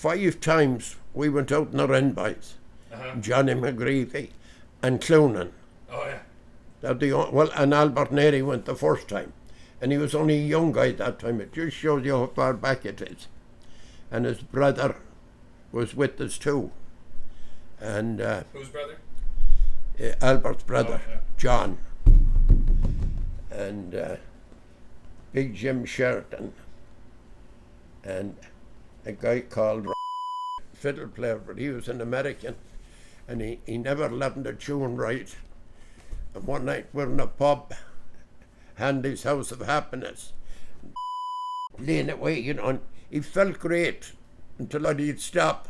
5 times we went out in the Wren boys. Johnny McGreevy and Cloonan. Oh, yeah. And Albert Neri went the first time. And he was only a young guy at that time. It just shows you how far back it is. And his brother was with us too. And Whose brother? Albert's brother, yeah. John. And Big Jim Sheridan. And a guy called fiddle player, but he was an American. And he never learned a tune right. And one night we're in a pub, Handy's House of Happiness, playing away, and he felt great until I'd stop.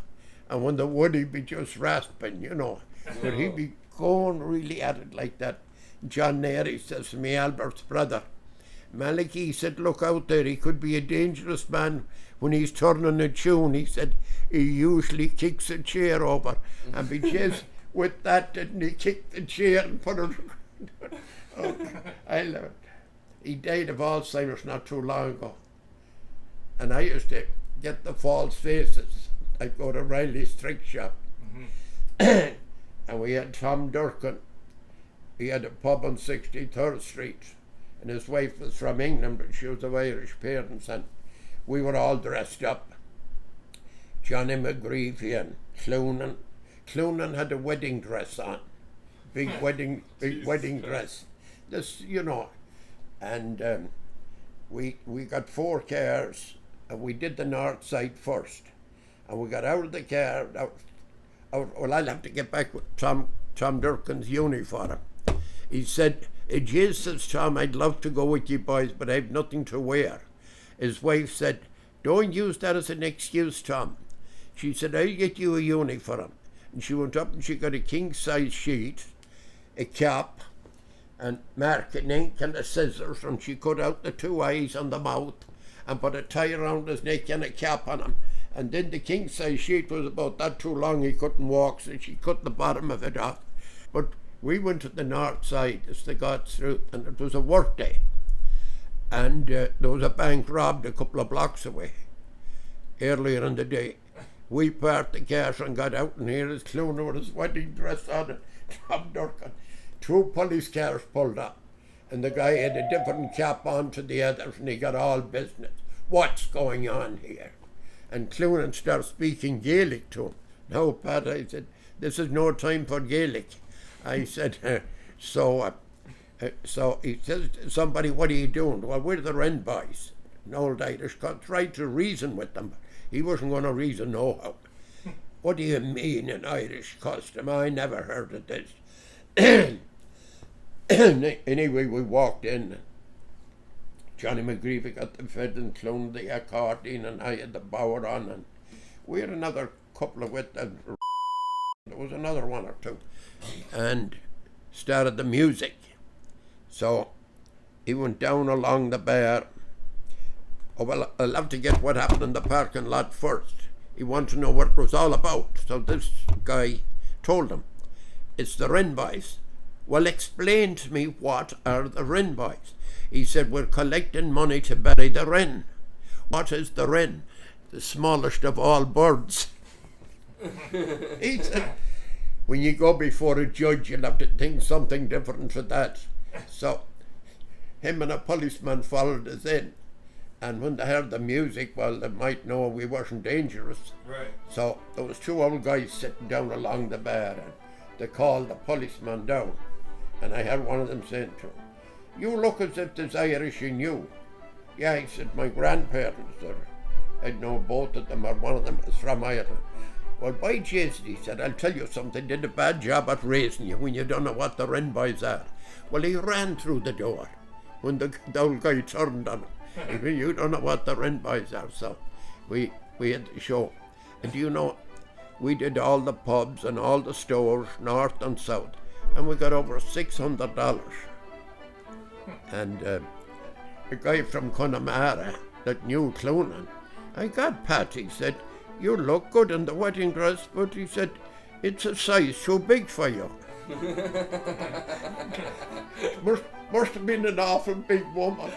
And when the wood, he'd be just rasping, But he'd be going really at it like that. John Neri says to me, Albert's brother, Malachy, he said, look out there, he could be a dangerous man when he's turning a tune. He said, he usually kicks a chair over. And because with that, didn't he kick the chair and put it... Oh, I love it. He died of Alzheimer's not too long ago. And I used to get the false faces. I'd go to Riley's trick shop. And we had Tom Durkin. He had a pub on 63rd Street. And his wife was from England, but she was of Irish parents. And we were all dressed up. Johnny McGreevy and Cloonan. Cloonan had a wedding dress on. Big wedding dress. This, And we got 4 cars, and we did the north side first. And we got out of the car. Well, I'll have to get back with Tom Durkin's uniform. He said, Jesus, Tom, I'd love to go with you boys, but I've nothing to wear. His wife said, don't use that as an excuse, Tom. She said, I'll get you a uniform. And she went up and she got a king-size sheet, a cap, and marking ink and the scissors, and she cut out the 2 eyes on the mouth and put a tie around his neck and a cap on him. And then the king-size sheet was about that too long, he couldn't walk, so she cut the bottom of it off. But we went to the north side, it's the God's truth, and it was a work day. And there was a bank robbed a couple of blocks away earlier in the day. We parked the car and got out, and here is Cloonan with his wedding dress on and Tom Durkin. 2 police cars pulled up, and the guy had a different cap on to the others, and he got all business. What's going on here? And Cloonan started speaking Gaelic to him. No, Pat, I said, this is no time for Gaelic. I said, so he says to somebody, what are you doing? Well, we're the Wren boys. An old Irish guy tried to reason with them, but he wasn't going to reason no how. What do you mean an Irish custom? I never heard of this. Anyway, we walked in. Johnny McGreevy got the fiddle and Cloonan the accordion, and I had the bower on, and we had another couple of with them. There was another 1 or 2, and started the music. So he went down along the bar. Oh, well, I'll have to get what happened in the parking lot first. He wanted to know what it was all about. So this guy told him, it's the Wren boys. Well, explain to me, what are the Wren boys? He said, we're collecting money to bury the wren. What is the wren? The smallest of all birds. He said, when you go before a judge, you'll have to think something different for that. So him and a policeman followed us in. And when they heard the music, well, they might know we wasn't dangerous. Right. So there was 2 old guys sitting down along the bar, and they called the policeman down. And I heard one of them saying to him, you look as if there's Irish in you. Yeah, he said, my grandparents are. I'd know both of them, or one of them is from Ireland. Well, by Jesus, he said, I'll tell you something, did a bad job at raising you when you don't know what the Wren boys are. Well, he ran through the door when the old guy turned on him. He said, you don't know what the Wren boys are. So we had the show. And you know, we did all the pubs and all the stores, north and south, and we got over $600. And a guy from Connemara that knew Cloonan, I got Pat, he said, you look good in the wedding dress, but he said, it's a size too big for you. must have been an awful big woman.